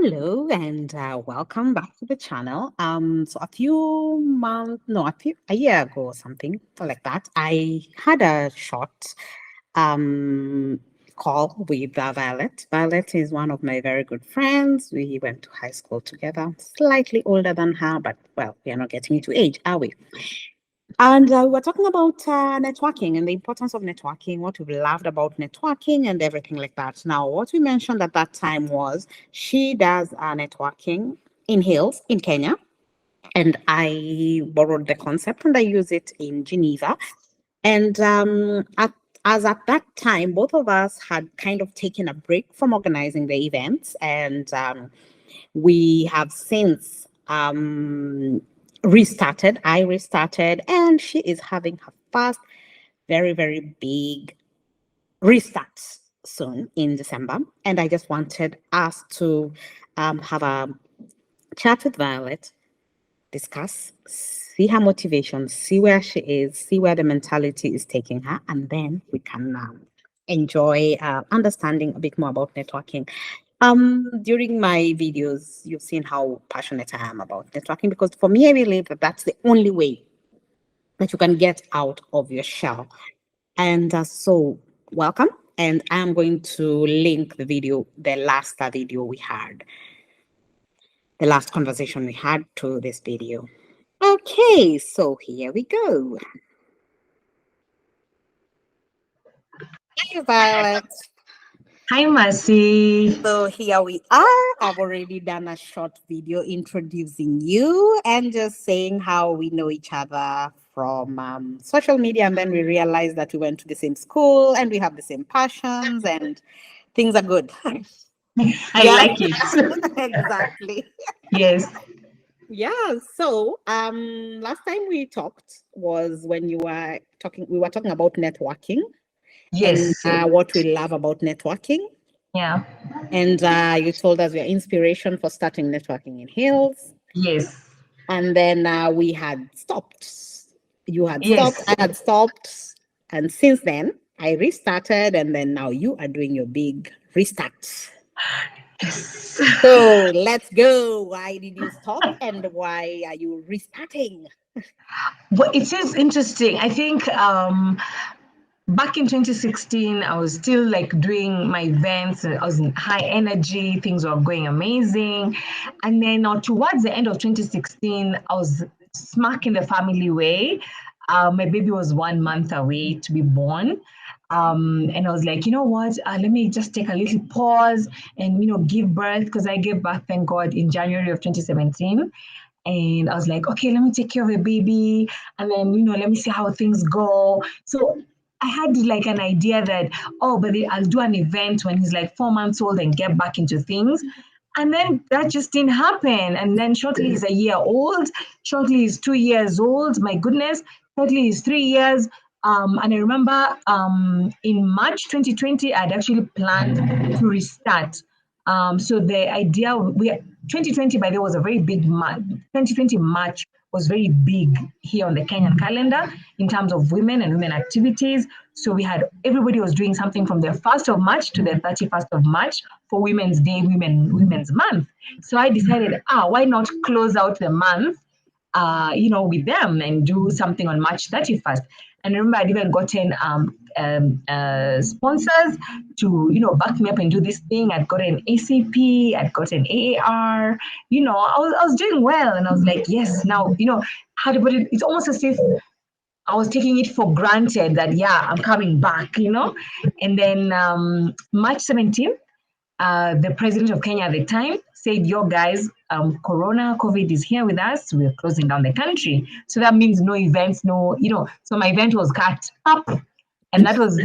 Hello and welcome back to the channel. So a year ago or something like that, I had a short um call with Violet. Violet is one of my very good friends. We went to high school together, slightly older than her, but well, we are not getting into age, are we? And we were talking about networking and the importance of networking, what we loved about networking and everything like that. Now, what we mentioned at that time was she does networking in Hills in Kenya. And I borrowed the concept and I use it in Geneva. And as at that time, both of us had kind of taken a break from organizing the events. And we have since restarted. I restarted, and she is having her first very, very big restart soon in December. And I just wanted us to have a chat with Violet, discuss, see her motivation, see where she is, see where the mentality is taking her, and then we can enjoy understanding a bit more about networking. During my videos, you've seen how passionate I am about networking because for me, I believe that that's the only way that you can get out of your shell. And so, welcome. And I'm going to link the video, the last video we had, the last conversation we had to this video. Okay, so here we go. Hi, Violet. Hi, Mercy. So here we are. I've already done a short video introducing you and just saying how we know each other from social media. And then we realized that we went to the same school and we have the same passions and things are good. I Yeah, like it. exactly. Yes, Yeah. So last time we talked was when we were talking about networking and yes, what we love about networking. yeah, And you told us your inspiration for starting networking in Hills. yes, And then we had stopped. You had stopped, yes. I had stopped. And since then, I restarted. And then now you are doing your big restart. Yes. So let's go. Why did you stop? And why are you restarting? Well, it is interesting. I think back in 2016, I was still like doing my events. I was in high energy. Things were going amazing. And then towards the end of 2016, I was smack in the family way. My baby was 1 month away to be born. And I was like, you know what? Let me just take a little pause and, give birth because I gave birth, thank God, in January of 2017. And I was like, okay, let me take care of the baby and then, let me see how things go. So I had like an idea that, oh, but I'll do an event when he's like 4 months old and get back into things. And then that just didn't happen. And then shortly he's a year old, shortly he's 2 years old. My goodness, shortly he's 3 years. And I remember in March 2020, I'd actually planned to restart. So the idea, 2020 by the way was a very big month. 2020 March was very big here on the Kenyan calendar in terms of women and women activities. So we had everybody was doing something from the 1st of March to the 31st of March for Women's Day, Women's Month. So I decided, why not close out the month with them and do something on March 31st. And remember, I'd even gotten sponsors to, back me up and do this thing. I'd got an ACP, I'd got an AAR, I was doing well. And I was like, yes, now, how to put it, it's almost as if I was taking it for granted that, yeah, I'm coming back, And then March 17th, the president of Kenya at the time said, yo, guys, COVID is here with us. We're closing down the country. So that means no events, so my event was cut up. And that was,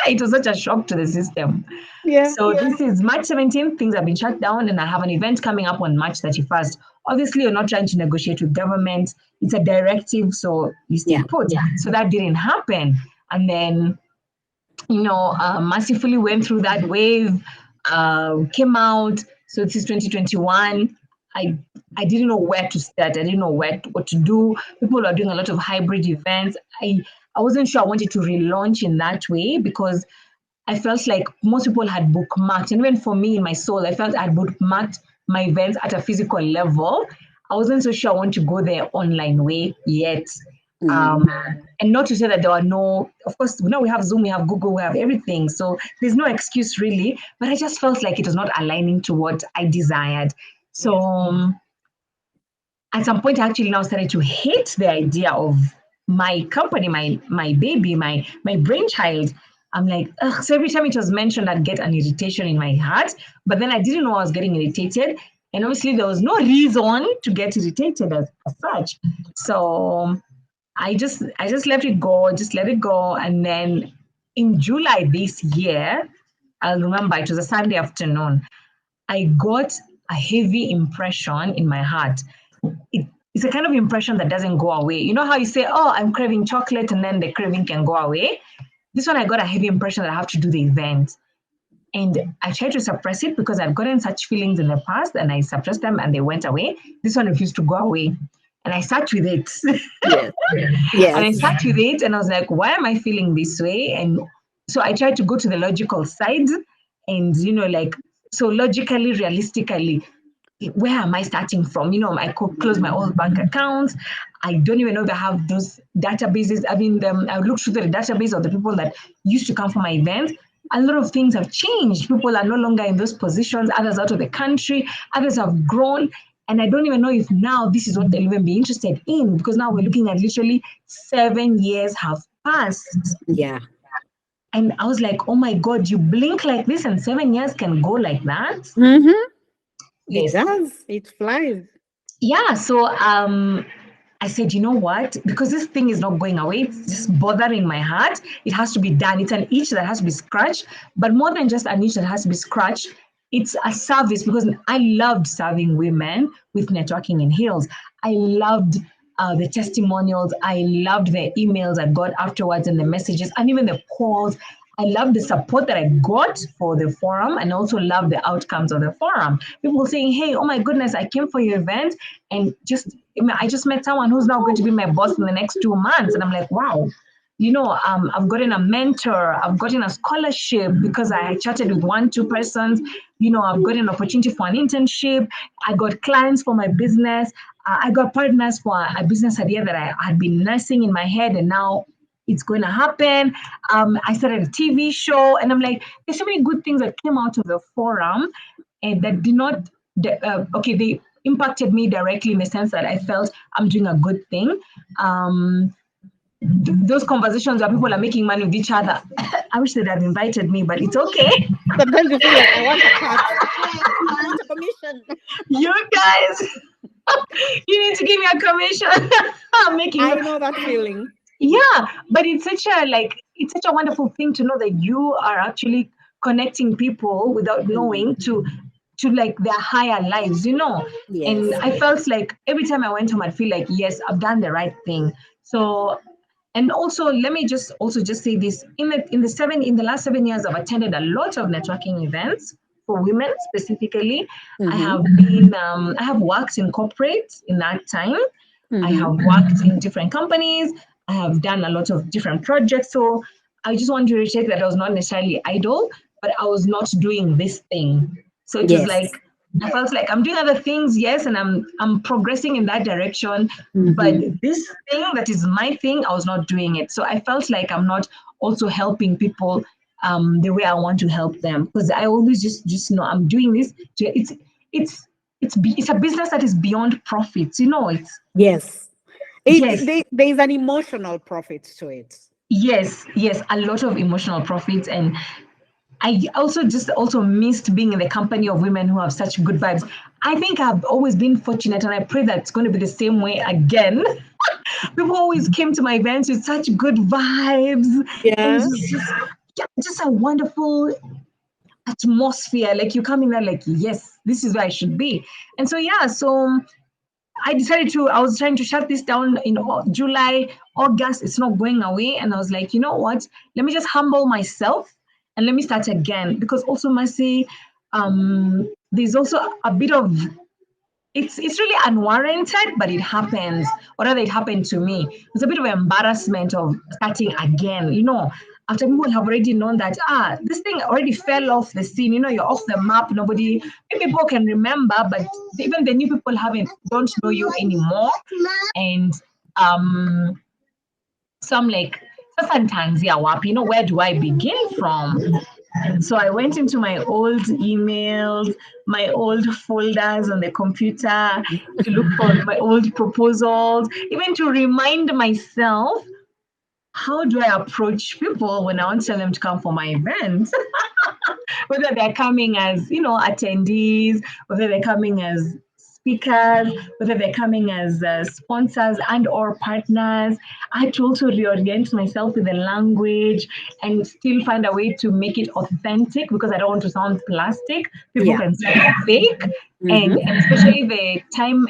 it was such a shock to the system. Yeah. So this is March 17th, things have been shut down, and I have an event coming up on March 31st. Obviously, you're not trying to negotiate with government. It's a directive, so you stay put. So that didn't happen. And then massively went through that wave, came out. So this is 2021. I didn't know where to start. I didn't know what to do. People are doing a lot of hybrid events. I wasn't sure I wanted to relaunch in that way because I felt like most people had bookmarked, and even for me in my soul, I felt I had bookmarked my events at a physical level. I wasn't so sure I want to go the online way yet. Um, and not to say that there are no, of course, now we have Zoom, we have Google, we have everything. So there's no excuse really, but I just felt like it was not aligning to what I desired. So at some point, I actually now started to hate the idea of my company, my baby, my brainchild. I'm like, ugh. So every time it was mentioned, I'd get an irritation in my heart. But then I didn't know I was getting irritated. And obviously, there was no reason to get irritated as such. So I just let it go, just let it go. And then in July this year, I'll remember it was a Sunday afternoon. I got a heavy impression in my heart. It's a kind of impression that doesn't go away. You know how you say, "Oh, I'm craving chocolate," and then the craving can go away. This one, I got a heavy impression that I have to do the event. And I tried to suppress it because I'd gotten such feelings in the past and I suppressed them and they went away. This one refused to go away. And I sat with it. Yes. And I Yes. sat with it and I was like, why am I feeling this way? And so I tried to go to the logical side and, like, so logically, realistically, where am I starting from? I could close my old bank accounts. I don't even know if I have those databases. I mean, I looked through the database of the people that used to come for my event. A lot of things have changed. People are no longer in those positions, others out of the country, others have grown. And I don't even know if now this is what they'll even be interested in, because now we're looking at literally 7 years have passed. Yeah. And I was like, oh my God, you blink like this and 7 years can go like that? It Yes. does. It flies. Yeah. So I said, you know what? Because this thing is not going away, it's just bothering my heart. It has to be done. It's an itch that has to be scratched, but more than just an itch that has to be scratched, it's a service because I loved serving women with networking in heels. I loved the testimonials. I loved the emails I got afterwards and the messages and even the calls. I loved the support that I got for the forum and also loved the outcomes of the forum. People saying, hey, oh my goodness, I came for your event and I just met someone who's now going to be my boss in the next 2 months. And I'm like, wow, I've gotten a mentor, I've gotten a scholarship because I chatted with 1, 2 persons. I've got an opportunity for an internship. I got clients for my business. I got partners for a business idea that I had been nursing in my head, and now it's going to happen. I started a TV show, and I'm like, there's so many good things that came out of the forum, and that did not. They impacted me directly in the sense that I felt I'm doing a good thing. Those conversations where people are making money with each other. I wish they'd have invited me, but it's okay. Sometimes you feel like I want a cut. I want a commission. You guys, you need to give me a commission. I'm making. I know that feeling. Yeah, but it's such a wonderful thing to know that you are actually connecting people without knowing to like their higher lives, Yes. And I felt like every time I went home, I'd feel like, yes, I've done the right thing. So, and also let me just say this: in the last 7 years, I've attended a lot of networking events for women specifically. I have worked in corporate in that time. I have worked in different companies. I have done a lot of different projects. So I just want to recheck that I was not necessarily idle, but I was not doing this thing. So it was Yes. like I felt like I'm doing other things, yes, and I'm progressing in that direction. But this thing that is my thing, I was not doing it. So I felt like I'm not also helping people the way I want to help them, because I always just know I'm doing this. It's a business that is beyond profits. It's Yes. yes, There's an emotional profit to it. yes, a lot of emotional profits. And I also missed being in the company of women who have such good vibes. I think I've always been fortunate, and I pray that it's going to be the same way again. People always came to my events with such good vibes. It Yeah. was just a wonderful atmosphere. Like you come in there like, yes, this is where I should be. And so I was trying to shut this down in July, August. It's not going away. And I was like, you know what? Let me just humble myself and let me start again. Because also, Mercy, there's also a bit of, it's really unwarranted, but it happens. Or rather, it happened to me. It's a bit of embarrassment of starting again. after people have already known that this thing already fell off the scene, you're off the map, maybe people can remember, but even the new people don't know you anymore. And so I'm like, where do I begin from? So I went into my old emails, my old folders on the computer to look for my old proposals, even to remind myself, how do I approach people when I want to tell them to come for my event? Whether they're coming as, attendees, whether they're coming as speakers, whether they're coming as sponsors and or partners. I had to also reorient myself with the language and still find a way to make it authentic, because I don't want to sound plastic. People can say fake. And especially the time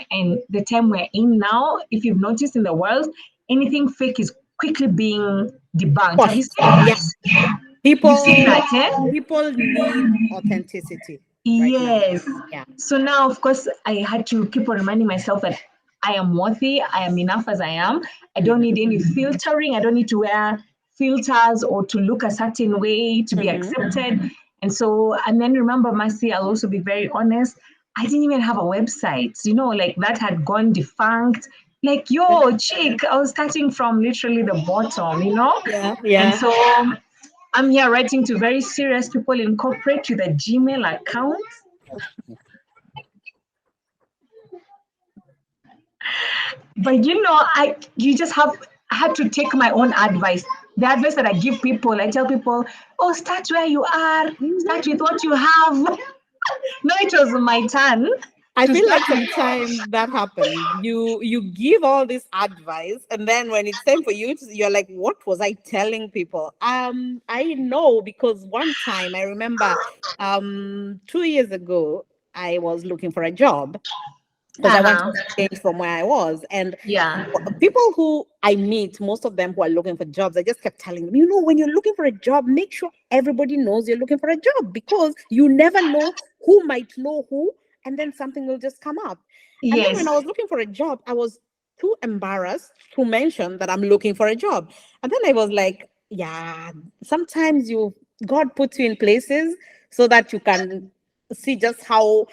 we're in now, if you've noticed in the world, anything fake is quickly being debunked. Have you seen that? Yeah. People, You've seen that, eh? People need authenticity right now. Yes. Yeah. So now, of course, I had to keep on reminding myself that I am worthy. I am enough as I am. I don't need any filtering. I don't need to wear filters or to look a certain way to be accepted. And then remember, Mercy, I'll also be very honest. I didn't even have a website, like that had gone defunct. Like, yo, chick, I was starting from literally the bottom, Yeah. And so I'm here writing to very serious people in corporate with a Gmail account. But I had to take my own advice. The advice that I give people, I tell people, start where you are, start with what you have. No, it was my turn. I feel like sometimes that happens. You give all this advice, and then when it's time for you, you're like, "What was I telling people?" I know, because one time I remember, 2 years ago, I was looking for a job because I wanted to change from where I was, and people who I meet, most of them who are looking for jobs, I just kept telling them, when you're looking for a job, make sure everybody knows you're looking for a job, because you never know who might know who, and then something will just come up. And then when I was looking for a job, I was too embarrassed to mention that I'm looking for a job. And then I was like, yeah, sometimes God puts you in places so that you can see just how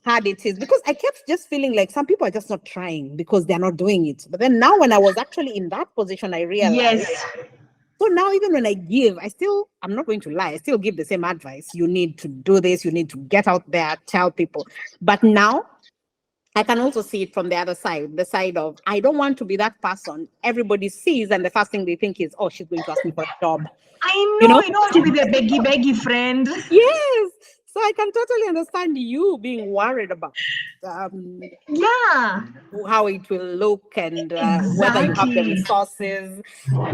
hard it is, because I kept just feeling like some people are just not trying because they're not doing it. But then now when I was actually in that position, I realized. So now even when I'm not going to lie, I still give the same advice. You need to do this, you need to get out there, tell people. But now I can also see it from the other side, the side of, I don't want to be that person everybody sees and the first thing they think is, she's going to ask me for a job. I know, you don't want to be the beggy friend. Yes. So I can totally understand you being worried about how it will look, and whether you have the resources.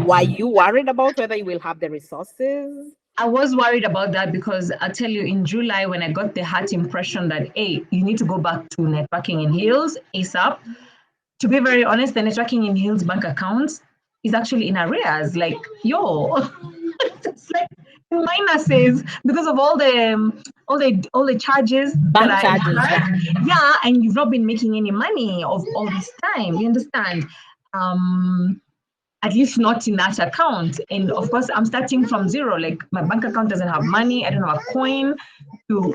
Were you worried about whether you will have the resources? I was worried about that, because I tell you, in July, when I got the heart impression that, hey, you need to go back to networking in Hills ASAP. To be very honest, the networking in Hills bank accounts is actually in arrears. Like, it's like minuses because of all the charges Bank charges. And you've not been making any money of all this time. You understand? At least not in that account. And of course, I'm starting from zero. Like, my bank account doesn't have money. I don't have a coin to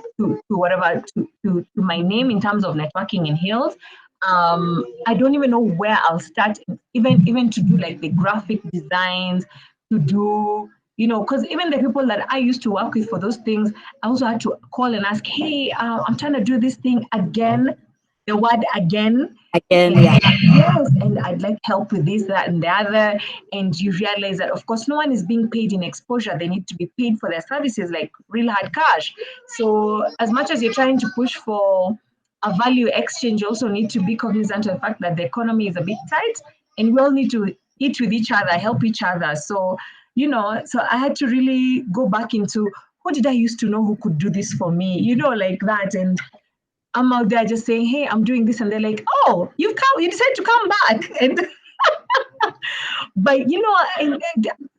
my name in terms of networking in Hills. I don't even know where I'll start, even to do like the graphic designs, to do, because even the people that I used to work with for those things, I also had to call and ask, hey, I'm trying to do this thing again. The word again. Yes, and I'd like help with this, that, and the other. And you realize that, of course, no one is being paid in exposure. They need to be paid for their services, like real hard cash. So as much as you're trying to push for a value exchange, you also need to be cognizant of the fact that the economy is a bit tight, and we all need to eat with each other, help each other. So, so I had to really go back into, who did I used to know who could do this for me, like that. And I'm out there just saying, hey, I'm doing this. And they're like, oh, you decided to come back. And but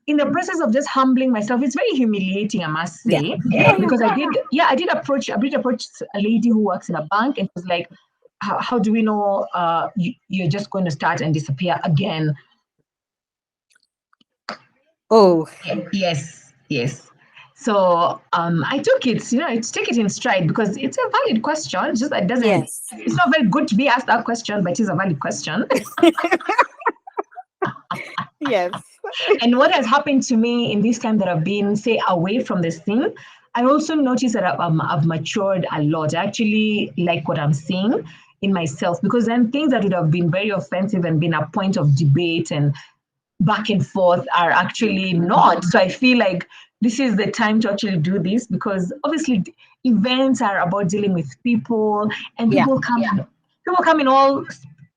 in the process of just humbling myself, it's very humiliating, I must say. Because I did approach a lady who works in a bank, and was like, how do we know you're just going to start and disappear again? Oh, Yes, yes. So I took it, take it in stride because it's a valid question. It's just that it doesn't. yes. It's not very good to be asked that question, but it's a valid question. Yes. And what has happened to me in this time that I've been, say, away from this thing, I also noticed that I've matured a lot. I actually like what I'm seeing in myself because then things that would have been very offensive and been a point of debate and back and forth are actually not. So I feel like this is the time to actually do this because obviously events are about dealing with people and Yeah. people come in all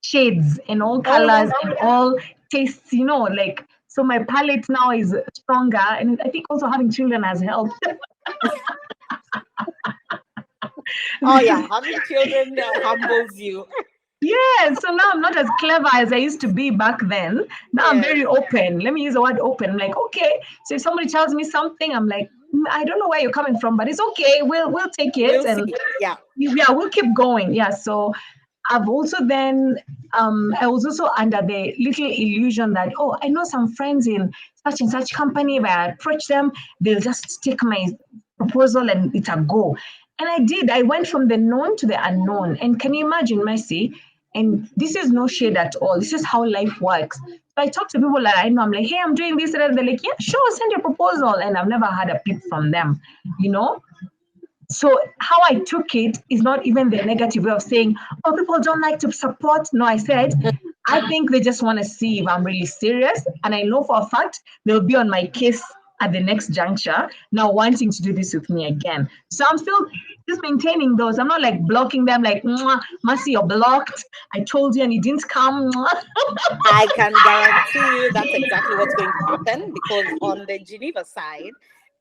shades and all Oh, colors yeah. and all tastes, like so my palette now is stronger and I think also having children has helped. Oh, yeah. Having children humbles you. Yeah, so now I'm not as clever as I used to be back then. Now I'm Yes. very open. Let me use the word open. I'm like, okay. So if somebody tells me something, I'm like, I don't know where you're coming from, but it's okay. We'll take it We'll and see. Yeah. yeah, we'll keep going. Yeah. So I've also then I was also under the little illusion that I know some friends in such and such company. Where I approach them, they'll just take my proposal and it's a go. And I did. I went from the known to the unknown. And can you imagine, Mercy? And this is no shade at all. This is how life works. So I talk to people that I know. I'm like, hey, I'm doing this, and they're like, yeah, sure, send your proposal. And I've never had a peep from them, you know. So how I took it is not even the negative way of saying, oh, people don't like to support. No, I said, I think they just want to see if I'm really serious. And I know for a fact they'll be on my case at the next juncture, now wanting to do this with me again. So I'm still just maintaining those. I'm not like blocking them like, Mercy, you're blocked. I told you and you didn't come. I can guarantee you that's exactly what's going to happen because on the Geneva side,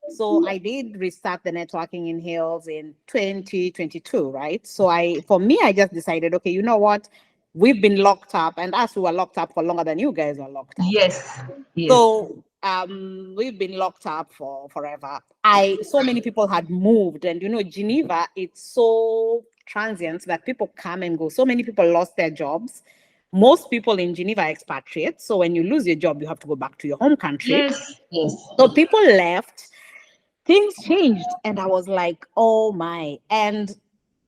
so I did restart the networking in Hills in 2022, right? So for me, I just decided, okay, you know what? We've been locked up, and us who were locked up for longer than you guys were locked up. Yes, yes. So we've been locked up for forever. So many people had moved, and Geneva, it's so transient that people come and go. So many people lost their jobs. Most people in Geneva are expatriates. So when you lose your job, you have to go back to your home country. Yes, yes. So people left, things changed, and I was like, oh my. And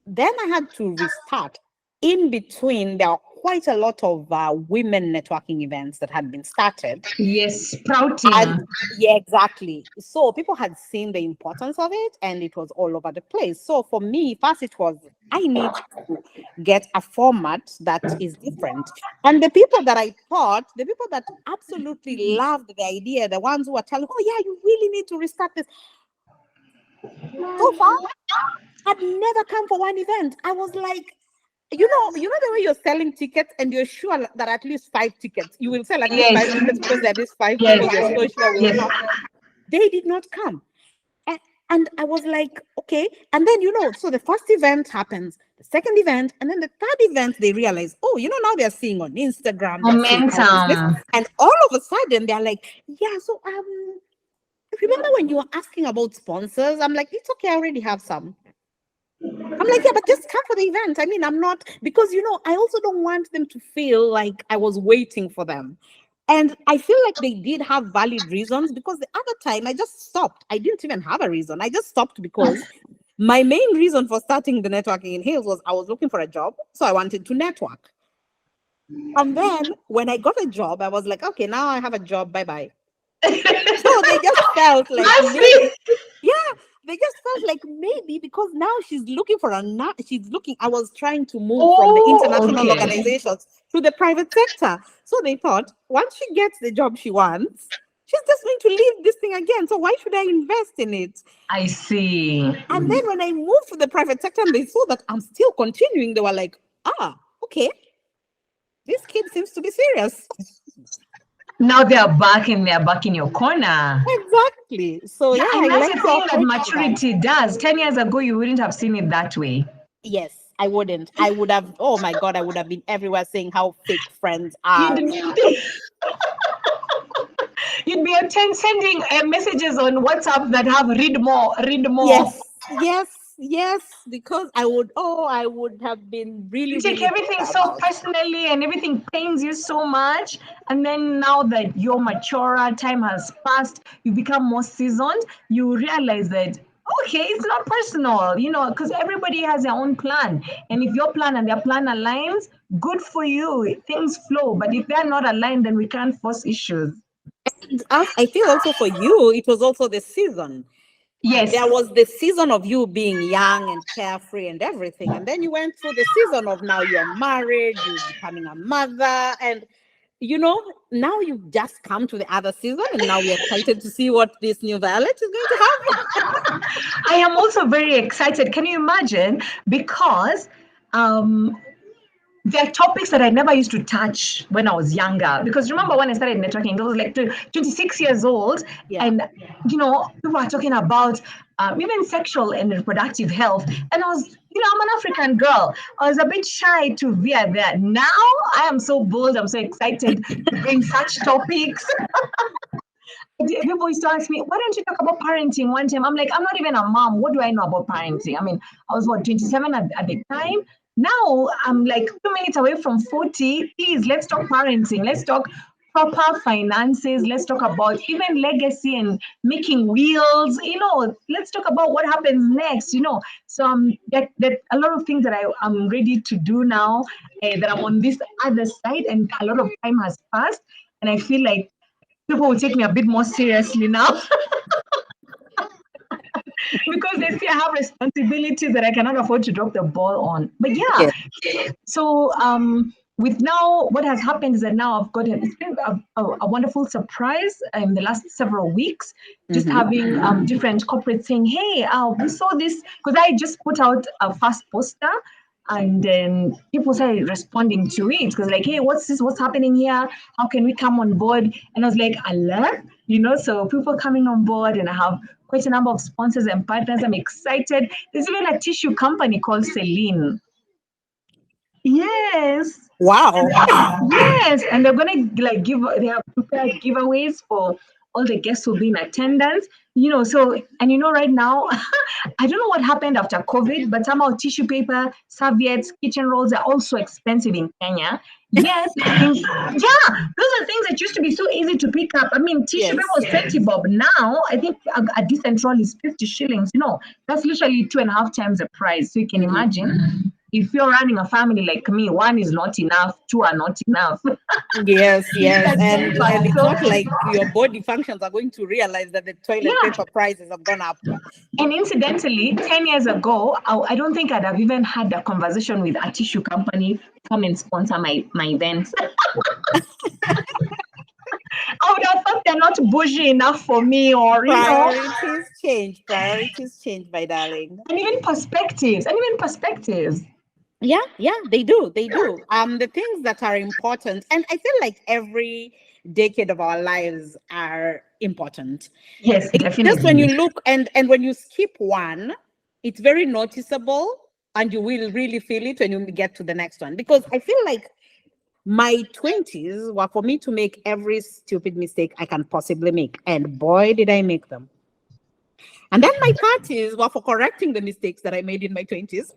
then I had to restart. In between, there are quite a lot of women networking events that had been started. Yes, sprouting. And yeah, exactly. So people had seen the importance of it and it was all over the place. So for me, first it was, I need to get a format that is different. And the people that I thought, the people that absolutely loved the idea, the ones who were telling, oh yeah, you really need to restart this. So far, had never come for one event. I was like, the way you're selling tickets and you're sure that at least 5 tickets, you will sell at least 5 tickets because there are these 5 people you're so sure will come. They did not come. And I was like, okay. And then, so the first event happens, the second event, and then the third event, they realize, oh, now they're seeing on Instagram, they're seeing all this. And all of a sudden they're like, yeah, so remember when you were asking about sponsors? I'm like, it's okay, I already have some. I'm like, yeah, but just come for the event. I mean, I'm not, because, I also don't want them to feel like I was waiting for them. And I feel like they did have valid reasons because the other time I just stopped. I didn't even have a reason. I just stopped because my main reason for starting the networking in Hills was I was looking for a job. So I wanted to network. And then when I got a job, I was like, okay, now I have a job. Bye-bye. So they just felt like, they just felt like maybe because now she's looking for I was trying to move from the international organizations to the private sector. So they thought once she gets the job she wants, she's just going to leave this thing again. So why should I invest in it? I see. And then when I moved to the private sector and they saw that I'm still continuing, they were like, okay, this kid seems to be serious. Now they're back in your corner. Exactly. So yeah, and I that's the thing that approach maturity does. 10 years ago, you wouldn't have seen it that way. Yes, I wouldn't. I would have, oh my God, I would have been everywhere saying how fake friends are. You'd be sending messages on WhatsApp that have read more. Yes, yes. yes, because I would have been really, You take really everything bitter so about it. personally and everything pains you so much. And then now that you're mature, time has passed, you become more seasoned, you realize that, okay, it's not personal, because everybody has their own plan. And if your plan and their plan aligns, good for you, things flow. But if they're not aligned, then we can't force issues. I feel also for you, it was also the season. Yes. There was the season of you being young and carefree and everything. And then you went through the season of now you're married, you're becoming a mother. And, now you've just come to the other season. And now we're excited to see what this new Violet is going to have. I am also very excited. Can you imagine? Because um, there are topics that I never used to touch when I was younger. Because remember when I started networking, I was like 26 years old, Yeah. and people are talking about even sexual and reproductive health, and I was. I'm an African girl. I was a bit shy to veer there. Now I am so bold. I'm so excited to bring such topics. People used to ask me, why don't you talk about parenting one time? I'm like, I'm not even a mom. What do I know about parenting? I mean, I was 27 at the time. Now I'm like 2 minutes away from 40. Please, let's talk parenting. Let's talk proper finances. Let's talk about even legacy and making wills. Let's talk about what happens next. So that a lot of things that I'm ready to do now, that I'm on this other side, and a lot of time has passed, and I feel like people will take me a bit more seriously now because they see I have responsibilities that I cannot afford to drop the ball on. But yeah, Yeah. so with now what has happened is that now it's been a wonderful surprise in the last several weeks, just Mm-hmm. having different corporates saying, hey, we saw this, because I just put out a fast poster, and then people started responding to it, because like, hey, what's this, what's happening here, how can we come on board? And I was like, Allah, so people coming on board, and I have quite a number of sponsors and partners. I'm excited. There's even a tissue company called Celine. Yes. Wow. Yes, and they're gonna they have prepared giveaways for all the guests who'll be in attendance. So, and right now, I don't know what happened after COVID, but somehow tissue paper, serviettes, kitchen rolls are also expensive in Kenya. Yes, things, yeah, those are things that used to be so easy to pick up. I mean, tissue paper Yes. was 20 bob. Now, I think a decent roll is 50 shillings. That's literally 2.5 times the price. So you can Mm-hmm. imagine, if you're running a family like me, one is not enough, two are not enough. Yes, yes. And it's So, not like your body functions are going to realize that the toilet yeah. paper prices have gone up. And incidentally, 10 years ago, I don't think I'd have even had a conversation with a tissue company come and sponsor my events. I would have thought they're not bougie enough for me, or, Priorities change, my darling. and even perspectives. Yeah, yeah, they do. The things that are important, and I feel like every decade of our lives are important. Yes, It's just when you definitely. look and when you skip one, it's very noticeable, and you will really feel it when you get to the next one. Because I feel like my 20s were for me to make every stupid mistake I can possibly make, and boy, did I make them. And then my 30s were for correcting the mistakes that I made in my 20s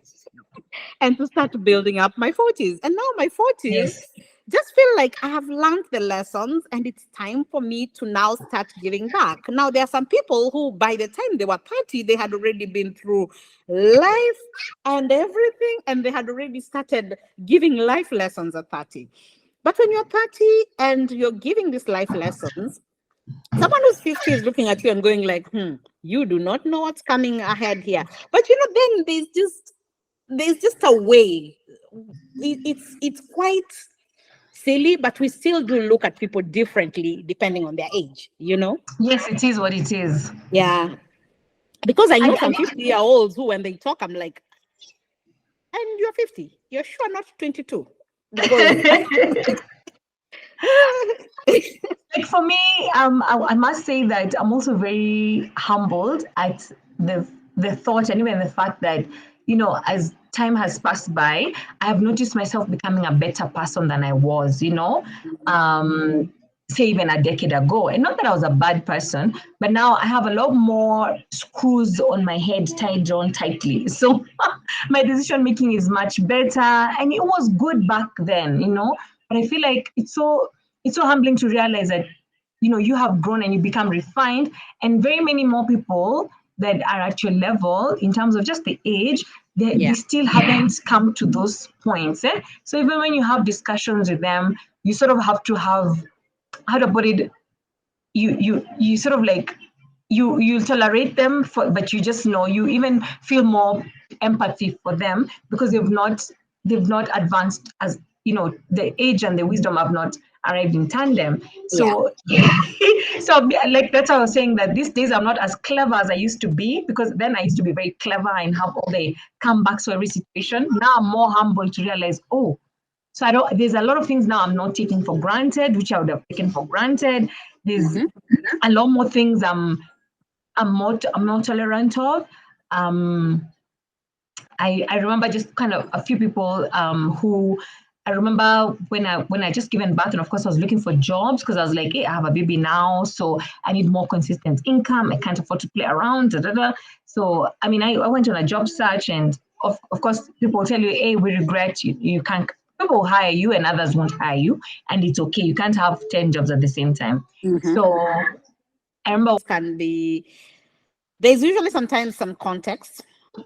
and to start building up my 40s. And now my 40s Yes. just feel like I have learned the lessons, and it's time for me to now start giving back. Now, there are some people who, by the time they were 30, they had already been through life and everything, and they had already started giving life lessons at 30. But when you're 30 and you're giving these life lessons, someone who's 50 is looking at you and going like, you do not know what's coming ahead here. But then there's just a way. It's quite silly, but we still do look at people differently depending on their age. Yes, it is what it is. Yeah. Because I know I some think 50-year-olds who, when they talk, I'm like, and you're 50. You're sure not 22? Because like for me, I must say that I'm also very humbled at the thought and even the fact that, as time has passed by, I have noticed myself becoming a better person than I was. Um, say even a decade ago. And not that I was a bad person, but now I have a lot more screws on my head tied on tightly. So my decision making is much better. And it was good back then, But I feel like it's so humbling to realize that you have grown and you become refined, and very many more people that are at your level in terms of just the age, they still haven't come to those points. So even when you have discussions with them, you sort of have to have, how to put it, you sort of like you tolerate them but you just know you even feel more empathy for them because they've not advanced, as the age and the wisdom have not arrived in tandem. So so like that's why I was saying that these days I'm not as clever as I used to be, because then I used to be very clever and have all the comebacks for every situation. Now I'm more humble to realize, so there's a lot of things now I'm not taking for granted, which I would have taken for granted. There's a lot more things I'm more tolerant of. I remember just kind of a few people who I remember when I just given birth, and of course I was looking for jobs because I was like, hey, I have a baby now, so I need more consistent income. I can't afford to play around. Da, da, da. So I mean, I went on a job search, and of course people tell you, hey, we regret you can't. People will hire you and others won't hire you, and it's okay. You can't have 10 jobs at the same time. So I remember can be, there's usually sometimes some context,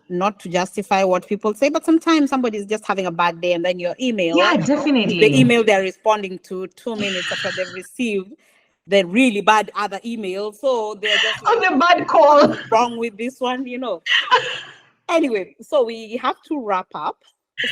not to justify what people say, but sometimes somebody's just having a bad day, and then your email, definitely, the email they're responding to 2 minutes after they've received the really bad other email, so they're just like, on the bad call. what's wrong with this one, Anyway, so we have to wrap up.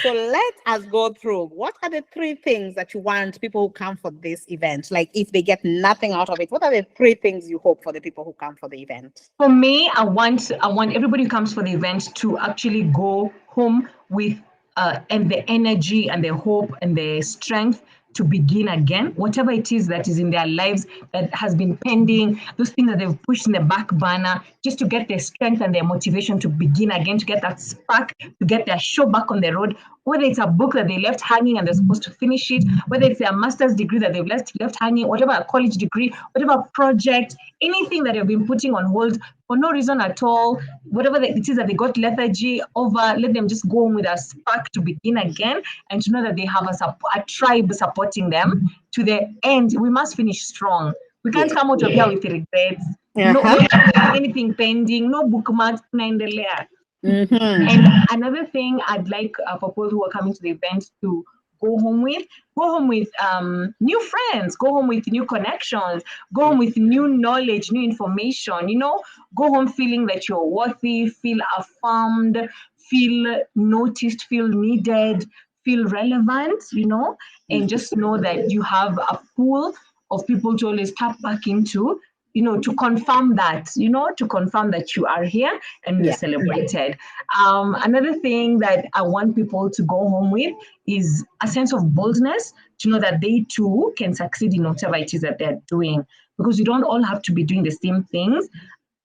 So let us go through, what are the 3 things that you want people who come for this event? Like, if they get nothing out of it, what are the 3 things you hope for the people who come for the event? For me, I want everybody who comes for the event to actually go home with and the energy and the hope and the strength to begin again, whatever it is that is in their lives that has been pending, those things that they've pushed in the back burner, just to get their strength and their motivation to begin again, to get that spark, to get their show back on the road. Whether it's a book that they left hanging and they're supposed to finish it, whether it's their master's degree that they've left hanging, whatever, a college degree, whatever project, anything that they've been putting on hold for no reason at all, whatever it is that they got lethargy over, let them just go home with a spark to begin again, and to know that they have a tribe supporting them to the end. We must finish strong. We can't come out of here with regrets. No anything pending, no bookmarks, naendelea. And another thing I'd like for people who are coming to the event to go home with new friends, go home with new connections, go home with new knowledge, new information, go home feeling that you're worthy, feel affirmed, feel noticed, feel needed, feel relevant, and just know that you have a pool of people to always tap back into, to confirm that, you are here and you're celebrated. Another thing that I want people to go home with is a sense of boldness, to know that they too can succeed in whatever it is that they're doing, because you don't all have to be doing the same things.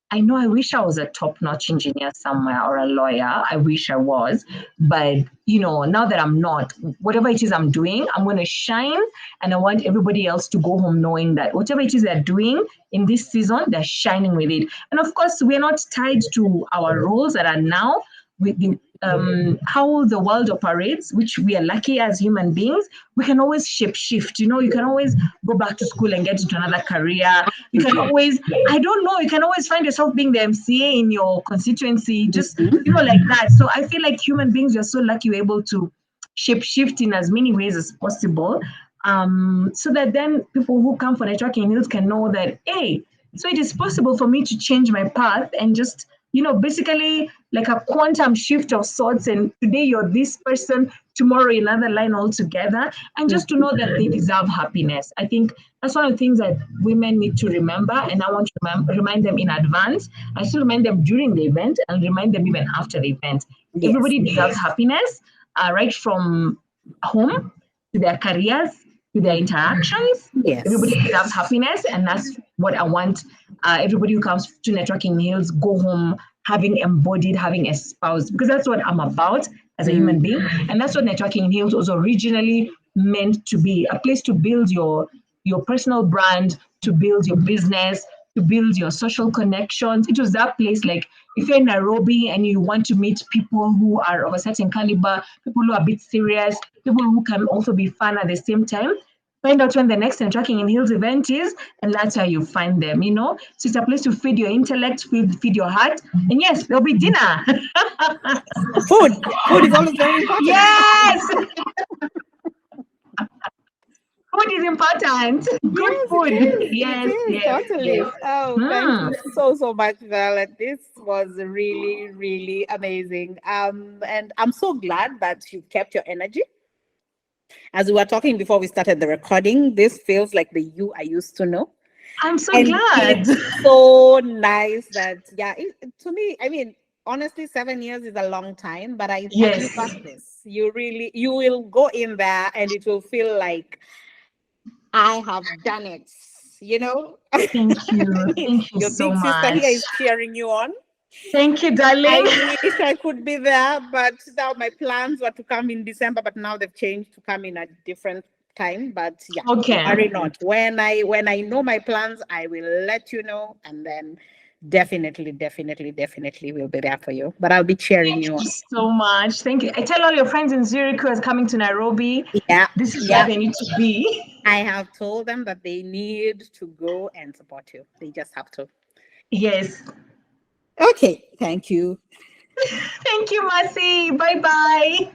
I know I wish I was a top-notch engineer somewhere or a lawyer. I wish I was. But, now that I'm not, whatever it is I'm doing, I'm going to shine. And I want everybody else to go home knowing that whatever it is they're doing in this season, they're shining with it. And of course, we're not tied to our roles that are now with the how the world operates, which we are lucky as human beings. We can always shift. You can always go back to school and get into another career. You can always, I don't know, you can always find yourself being the MCA in your constituency, just like that. So I feel like human beings, you're so lucky you're able to shift in as many ways as possible, so that then people who come for networking hills can know that, hey, so it is possible for me to change my path and just basically like a quantum shift of sorts. And today you're this person, tomorrow another line altogether. And just to know that they deserve happiness. I think that's one of the things that women need to remember. And I want to remind them in advance. I still remind them during the event and remind them even after the event. Yes. Everybody deserves happiness, right from home to their careers, to their interactions. Yes. Everybody deserves happiness, and that's what I want everybody who comes to Networking Hills go home having embodied, having espoused, because that's what I'm about as a human being. And that's what Networking Hills was originally meant to be, a place to build your your personal brand, to build your business, to build your social connections. It was that place. Like if you're in Nairobi and you want to meet people who are of a certain caliber, people who are a bit serious, people who can also be fun at the same time, find out when the next networking in Hills event is, and that's how you find them. So it's a place to feed your intellect, feed your heart, and yes, there'll be dinner. Food is always very important. Yes, food is important. Good Yes, it food. is. It Yes, is yes, totally. yes. Oh, thank Hmm. you so much, Violette. This was really, really amazing. And I'm so glad that you kept your energy. As we were talking before we started the recording, this feels like the you I used to know. I'm so And glad. it's so nice that, yeah, to me, I mean, honestly, 7 years is a long time, but you Yes. got this. You will go in there and it will feel like I have done it. You know, Thank you. Thank you your so big sister much. here is cheering you on. Thank you, darling. I wish I could be there, but now my plans were to come in December, but now they've changed to come in a different time. But yeah, worry Okay. not. When I know my plans, I will let you know, and then definitely will be there for you. But I'll be cheering Thank you you on. so much. Thank you. I tell all your friends in Zurich who are coming to Nairobi, Yeah, this is where yeah. they need to be. I have told them that they need to go and support you. They just have to. Yes. Okay, thank you. Thank you, Masi. Bye bye.